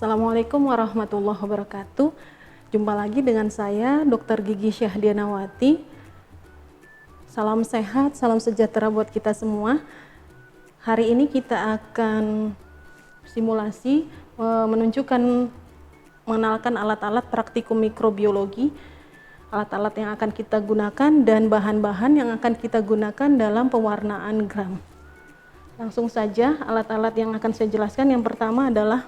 Assalamualaikum warahmatullahi wabarakatuh. Jumpa lagi dengan saya, Dr. Gigi Syahdianawati. Salam sehat, salam sejahtera buat kita semua. Hari ini kita akan simulasi mengenalkan alat-alat praktikum mikrobiologi, alat-alat yang akan kita gunakan dan bahan-bahan yang akan kita gunakan dalam pewarnaan gram. Langsung saja, alat-alat yang akan saya jelaskan yang pertama adalah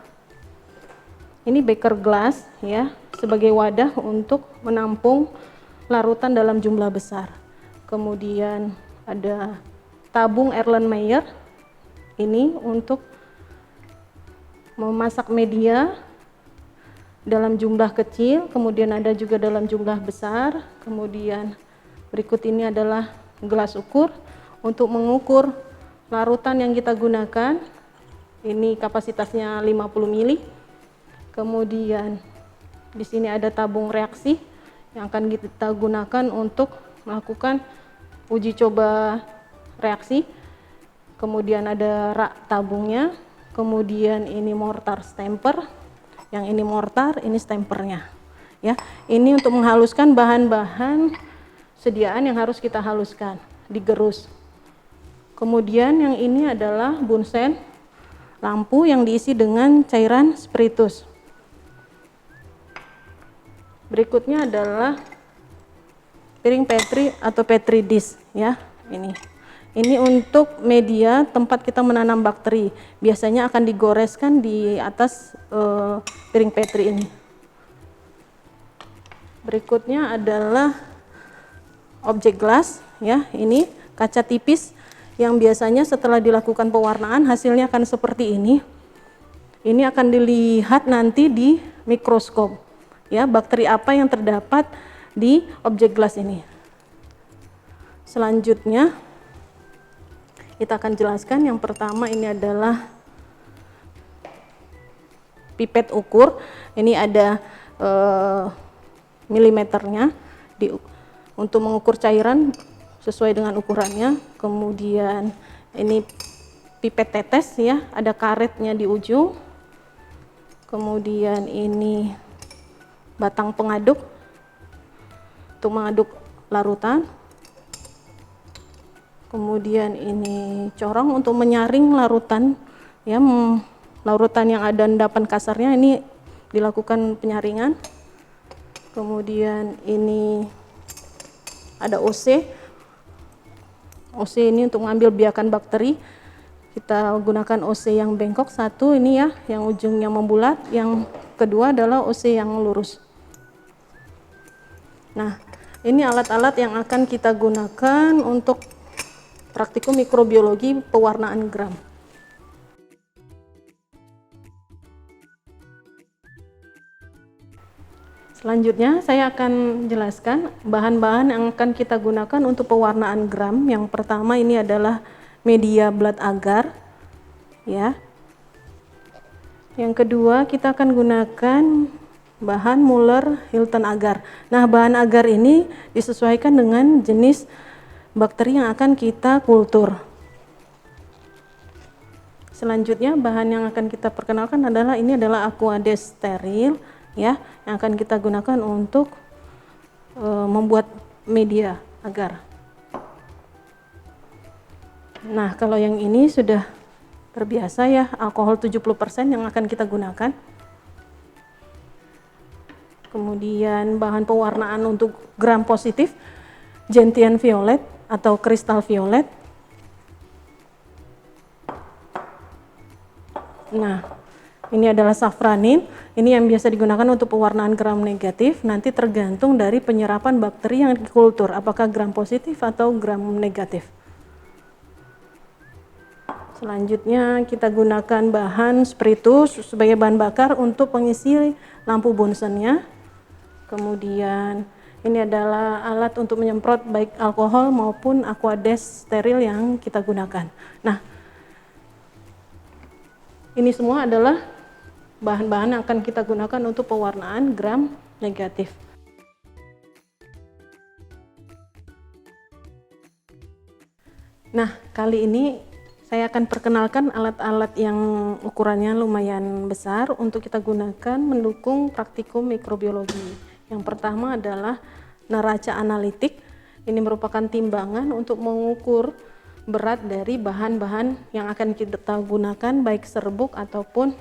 ini beaker glass ya, sebagai wadah untuk menampung larutan dalam jumlah besar. Kemudian ada tabung Erlenmeyer, ini untuk memasak media dalam jumlah kecil, kemudian ada juga dalam jumlah besar. Kemudian berikut ini adalah gelas ukur untuk mengukur larutan yang kita gunakan. Ini kapasitasnya 50 ml. Kemudian di sini ada tabung reaksi yang akan kita gunakan untuk melakukan uji coba reaksi. Kemudian ada rak tabungnya. Kemudian ini mortar stamper. Yang ini mortar, ini stampernya. Ya, ini untuk menghaluskan bahan-bahan sediaan yang harus kita haluskan, digerus. Kemudian yang ini adalah bunsen lampu yang diisi dengan cairan spiritus. Berikutnya adalah piring Petri atau Petri dish ya, ini. Ini untuk media tempat kita menanam bakteri. Biasanya akan digoreskan di atas piring Petri ini. Berikutnya adalah objek glass ya, ini kaca tipis yang biasanya setelah dilakukan pewarnaan hasilnya akan seperti ini. Ini akan dilihat nanti di mikroskop ya, bakteri apa yang terdapat di objek gelas ini. Selanjutnya kita akan jelaskan yang pertama ini adalah pipet ukur. Ini ada milimeternya untuk mengukur cairan sesuai dengan ukurannya. Kemudian ini pipet tetes ya, ada karetnya di ujung. Kemudian ini batang pengaduk untuk mengaduk larutan. Kemudian ini corong untuk menyaring larutan ya, larutan yang ada endapan kasarnya ini dilakukan penyaringan. Kemudian ini ada OC. OC ini untuk mengambil biakan bakteri. Kita gunakan OC yang bengkok satu ini ya, yang ujungnya membulat. Yang kedua adalah OC yang lurus. Nah, ini alat-alat yang akan kita gunakan untuk praktikum mikrobiologi pewarnaan gram. Selanjutnya saya akan jelaskan bahan-bahan yang akan kita gunakan untuk pewarnaan gram. Yang pertama ini adalah media blood agar ya. Yang kedua kita akan gunakan bahan Muller-Hilton agar. Nah, bahan agar ini disesuaikan dengan jenis bakteri yang akan kita kultur. Selanjutnya bahan yang akan kita perkenalkan adalah ini adalah Aquades steril ya, yang akan kita gunakan untuk membuat media agar. Nah, kalau yang ini sudah terbiasa ya, alkohol 70% yang akan kita gunakan. Kemudian bahan pewarnaan untuk gram positif gentian violet atau kristal violet. Nah, ini adalah safranin. Ini yang biasa digunakan untuk pewarnaan gram negatif. Nanti tergantung dari penyerapan bakteri yang dikultur, apakah gram positif atau gram negatif. Selanjutnya kita gunakan bahan spiritus sebagai bahan bakar untuk pengisi lampu bunsennya. Kemudian ini adalah alat untuk menyemprot baik alkohol maupun Aquades steril yang kita gunakan. Nah, ini semua adalah bahan-bahan yang akan kita gunakan untuk pewarnaan gram negatif. Nah, kali ini Saya akan perkenalkan alat-alat yang ukurannya lumayan besar untuk kita gunakan mendukung praktikum mikrobiologi. Yang pertama adalah neraca analitik. Ini merupakan timbangan untuk mengukur berat dari bahan-bahan yang akan kita gunakan, baik serbuk ataupun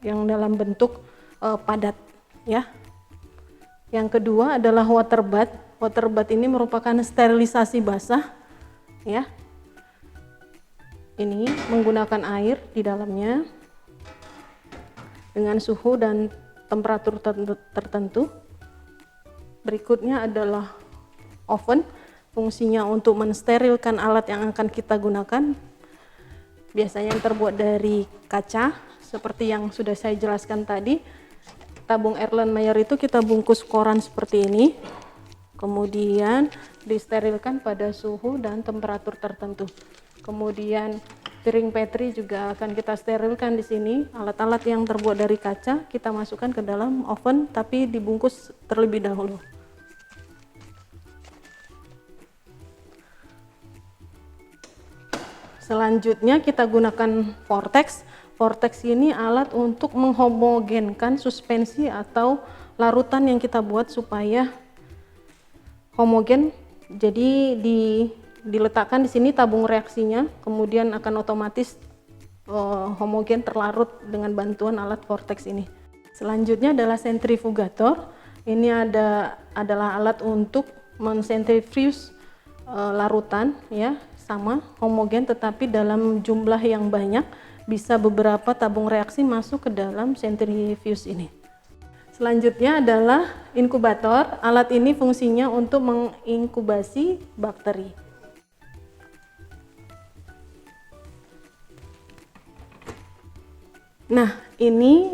yang dalam bentuk padat, ya. Yang kedua adalah water bath. Water bath ini merupakan sterilisasi basah, ya. Ini menggunakan air di dalamnya dengan suhu dan temperatur tertentu. Berikutnya adalah oven, fungsinya untuk mensterilkan alat yang akan kita gunakan. Biasanya yang terbuat dari kaca, seperti yang sudah saya jelaskan tadi. Tabung Erlenmeyer itu kita bungkus koran seperti ini, kemudian disterilkan pada suhu dan temperatur tertentu. Kemudian piring Petri juga akan kita sterilkan di sini. Alat-alat yang terbuat dari kaca kita masukkan ke dalam oven, tapi dibungkus terlebih dahulu. Selanjutnya kita gunakan vortex. Vortex ini alat untuk menghomogenkan suspensi atau larutan yang kita buat supaya homogen. Jadi diletakkan di sini tabung reaksinya, kemudian akan otomatis homogen terlarut dengan bantuan alat vortex ini. Selanjutnya adalah sentrifugator. Ini adalah alat untuk mensentrifuge larutan, ya, sama homogen tetapi dalam jumlah yang banyak, bisa beberapa tabung reaksi masuk ke dalam sentrifuge ini. Selanjutnya adalah inkubator. Alat ini fungsinya untuk menginkubasi bakteri. Nah, ini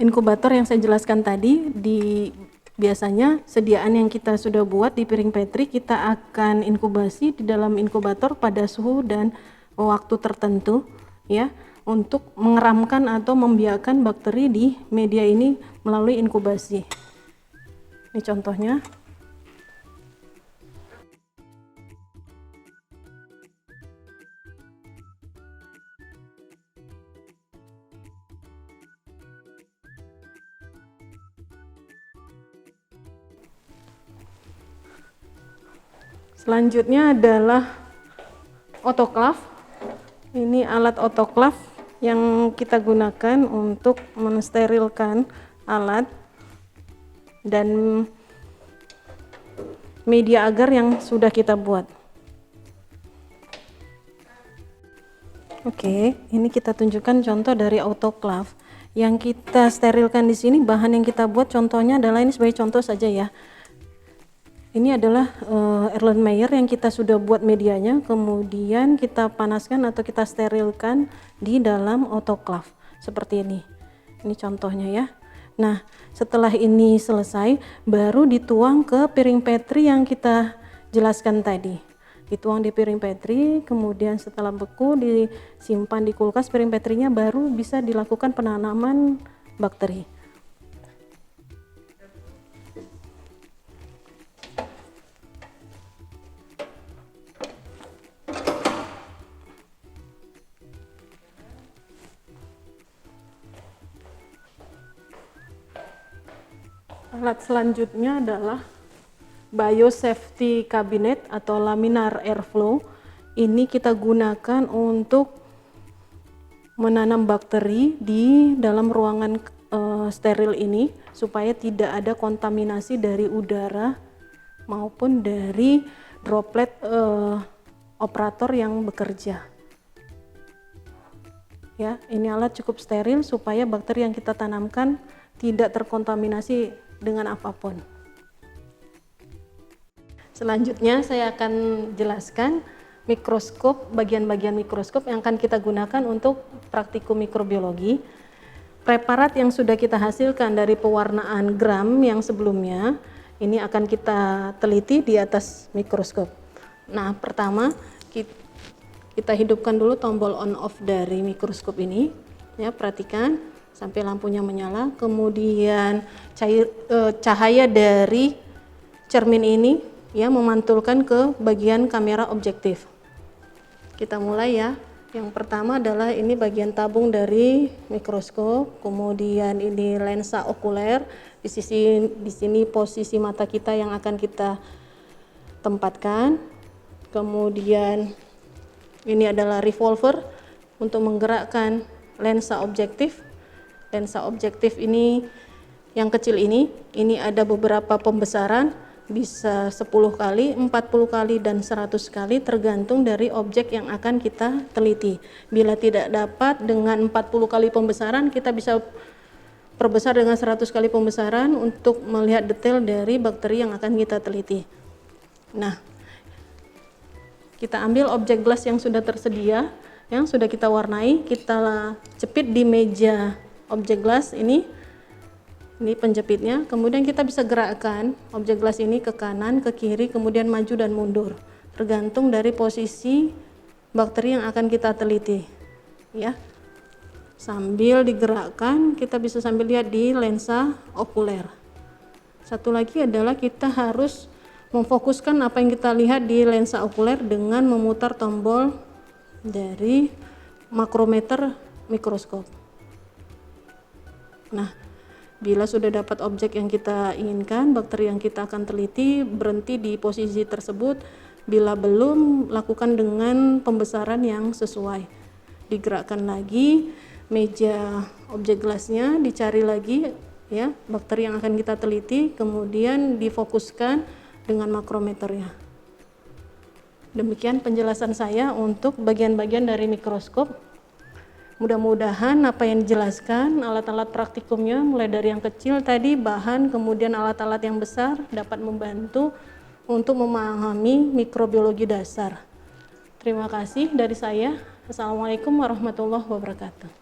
inkubator yang saya jelaskan tadi. Biasanya sediaan yang kita sudah buat di piring Petri, kita akan inkubasi di dalam inkubator pada suhu dan waktu tertentu, ya, untuk mengeramkan atau membiarkan bakteri di media ini melalui inkubasi. Ini contohnya. Selanjutnya adalah autoclave. Ini alat autoclave yang kita gunakan untuk mensterilkan alat dan media agar yang sudah kita buat. Oke, ini kita tunjukkan contoh dari autoclave. Yang kita sterilkan di sini, bahan yang kita buat contohnya adalah ini sebagai contoh saja, ya. Ini adalah Erlenmeyer yang kita sudah buat medianya, kemudian kita panaskan atau kita sterilkan di dalam autoclave seperti ini. Ini contohnya, ya. Nah, setelah ini selesai, baru dituang ke piring Petri yang kita jelaskan tadi. Dituang di piring Petri, kemudian setelah beku disimpan di kulkas, piring Petrinya baru bisa dilakukan penanaman bakteri. Alat selanjutnya adalah biosafety cabinet atau laminar airflow. Ini kita gunakan untuk menanam bakteri di dalam ruangan steril ini supaya tidak ada kontaminasi dari udara maupun dari droplet operator yang bekerja. Ya, ini alat cukup steril supaya bakteri yang kita tanamkan tidak terkontaminasi dengan apapun. Selanjutnya saya akan jelaskan mikroskop, bagian-bagian mikroskop yang akan kita gunakan untuk praktikum mikrobiologi. Preparat yang sudah kita hasilkan dari pewarnaan gram yang sebelumnya, ini akan kita teliti di atas mikroskop. Nah, pertama kita hidupkan dulu tombol on off dari mikroskop ini, ya, perhatikan sampai lampunya menyala, kemudian cahaya dari cermin ini ya memantulkan ke bagian kamera objektif. Kita mulai ya. Yang pertama adalah ini bagian tabung dari mikroskop, kemudian ini lensa okuler. Di sini posisi mata kita yang akan kita tempatkan. Kemudian ini adalah revolver untuk menggerakkan lensa objektif. Lensa objektif ini yang kecil ini ada beberapa pembesaran, bisa 10 kali, 40 kali, dan 100 kali tergantung dari objek yang akan kita teliti. Bila tidak dapat dengan 40 kali pembesaran, kita bisa perbesar dengan 100 kali pembesaran untuk melihat detail dari bakteri yang akan kita teliti. Nah, kita ambil objek gelas yang sudah tersedia, yang sudah kita warnai, kita jepit di meja objek gelas ini penjepitnya. Kemudian kita bisa gerakkan objek gelas ini ke kanan, ke kiri, kemudian maju dan mundur, tergantung dari posisi bakteri yang akan kita teliti, ya. Sambil digerakkan, kita bisa sambil lihat di lensa okuler. Satu lagi adalah kita harus memfokuskan apa yang kita lihat di lensa okuler dengan memutar tombol dari makrometer mikroskop. Nah, bila sudah dapat objek yang kita inginkan, bakteri yang kita akan teliti, berhenti di posisi tersebut. Bila belum, lakukan dengan pembesaran yang sesuai. Digerakkan lagi meja objek gelasnya, dicari lagi ya bakteri yang akan kita teliti, kemudian difokuskan dengan makrometernya. Demikian penjelasan saya untuk bagian-bagian dari mikroskop. Mudah-mudahan apa yang dijelaskan, alat-alat praktikumnya mulai dari yang kecil tadi, bahan, kemudian alat-alat yang besar dapat membantu untuk memahami mikrobiologi dasar. Terima kasih dari saya. Assalamualaikum warahmatullahi wabarakatuh.